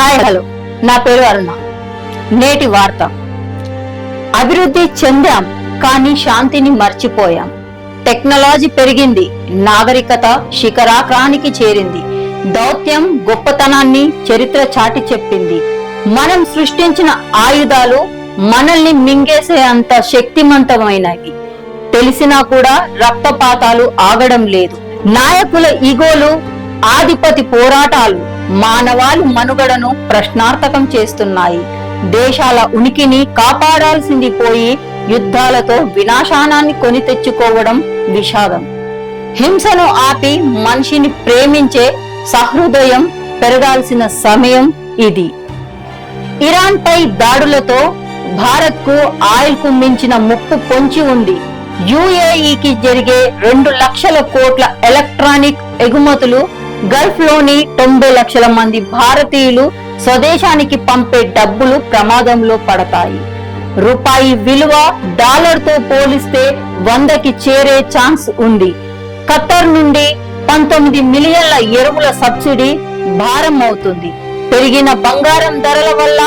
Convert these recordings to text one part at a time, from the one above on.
Hi hello, నా పేరు అరుణ. నేటి వార్త. అభివృద్ధి చెందాం కానీ శాంతిని మర్చిపోయాం. టెక్నాలజీ పెరిగింది, నాగరికత శిఖరాగ్రానికి చేరింది. దౌత్యం గొప్పతనాన్ని చరిత్ర చాటి చెప్పింది. మనం సృష్టించిన ఆయుధాలు మనల్ని మింగేసే అంత శక్తివంతమైనవి. తెలిసినా కూడా రక్తపాతాలు ఆగడం లేదు. నాయకుల ఈగోలు, ఆధిపతి పోరాటాలు మానవాళి మనుగడను ప్రశ్నార్థకం చేస్తున్నాయి. దేశాల ఉనికిని కాపాడాల్సింది పోయి యుద్ధాలతో వినాశానాన్ని కొని తెచ్చుకోవడం విషాదం. హింసను ఆపి మనిషిని ప్రేమించే సహృదయం పెరగాల్సిన సమయం ఇది. ఇరాన్ పై దాడులతో భారత్ కు ఆయిల్ కు మించిన ముప్పు పొంచి ఉంది. యుఏఈకి జరిగే 2 లక్షల కోట్ల ఎలక్ట్రానిక్ ఎగుమతులు, గల్ఫ్ లోని 90 లక్షల మంది భారతీయులు స్వదేశానికి పంపే డబ్బులు ప్రమాదంలో పడతాయి. రూపాయి విలువ డాలర్ తో పోలిస్తే 100కి చేరే ఛాన్స్ ఉంది. ఖత్తర్ నుండి 19 మిలియన్ల ఎరువుల సబ్సిడీ భారం అవుతుంది. పెరిగిన బంగారం ధరల వల్ల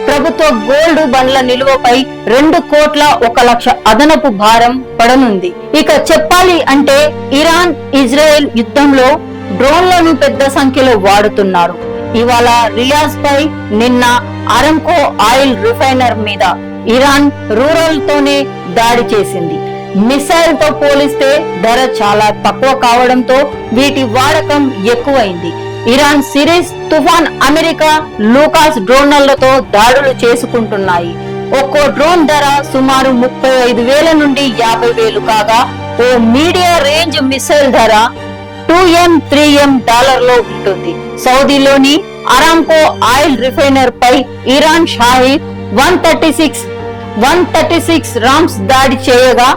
ప్రభుత్వ గోల్డ్ బండ్ల నిలువపై 2 కోట్ల 1 లక్ష అదనపు భారం పడనుంది. ఇక చెప్పాలి అంటే ఇరాన్ ఇజ్రాయెల్ యుద్ధంలో డ్రోన్లను పెద్ద సంఖ్యలో వాడుతున్నారు. ఇవాళ రియాజ్ పై, నిన్న అరంకో ఆయిల్ రిఫైనర్ మీద ఇరాన్ రూరల్ తోనే దాడి చేసింది. మిసైల్ తో పోలిస్తే ధర చాలా తక్కువ కావడంతో వీటి వాడకం ఎక్కువైంది. ఇరాన్ సిరీస్ తుఫాన్, అమెరికా లూకాస్ డ్రోన్లతో దాడులు చేసుకుంటున్నాయి. ఒక్కో డ్రోన్ ధర సుమారు 35,000 నుండి 50,000 కాగా ఓ మీడియా రేంజ్ మిసైల్ ధర $2M-3M ఉంటుంది. సౌదీలోని అరామ్కో ఆయిల్ రిఫైనర్ పై ఇరాన్ షాహీ 136 రామ్స్ దాడి చేయగా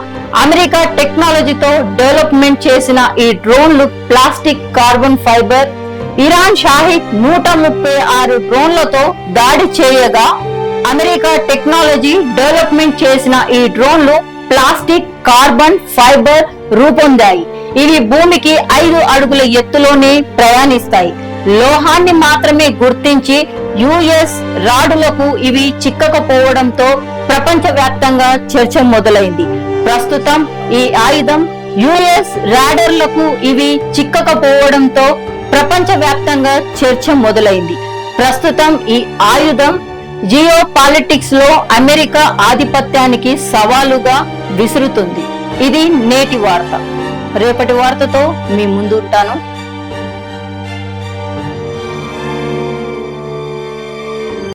అమెరికా టెక్నాలజీతో డెవలప్మెంట్ చేసిన ఈ డ్రోన్లు plastic, carbon fibre. Iran Shahi 136 డ్రోన్లతో దాడి చేయగా అమెరికా టెక్నాలజీ డెవలప్మెంట్ చేసిన ఈ డ్రోన్లు ప్లాస్టిక్, కార్బన్ ఫైబర్ రూపొందాయి. ఇవి భూమికి 5 అడుగుల ఎత్తులోనే ప్రయాణిస్తాయి. లోహాన్ని మాత్రమే గుర్తించి యుఎస్ రాడులకు ఇవి చిక్కకపోవడంతో ప్రపంచ వ్యాప్తంగా చర్చ మొదలైంది. ప్రస్తుతం ఈ ఆయుధం యుఎస్ రాడర్లకు ఇవి చిక్కకపోవడంతో ప్రపంచ వ్యాప్తంగా చర్చ మొదలైంది. ప్రస్తుతం ఈ ఆయుధం జియో పాలిటిక్స్ లో అమెరికా ఆధిపత్యానికి సవాలుగా విసురుతుంది. ఇది నేటి వార్త. రేపటి వార్తతో మీ ముందు ఉంటాను.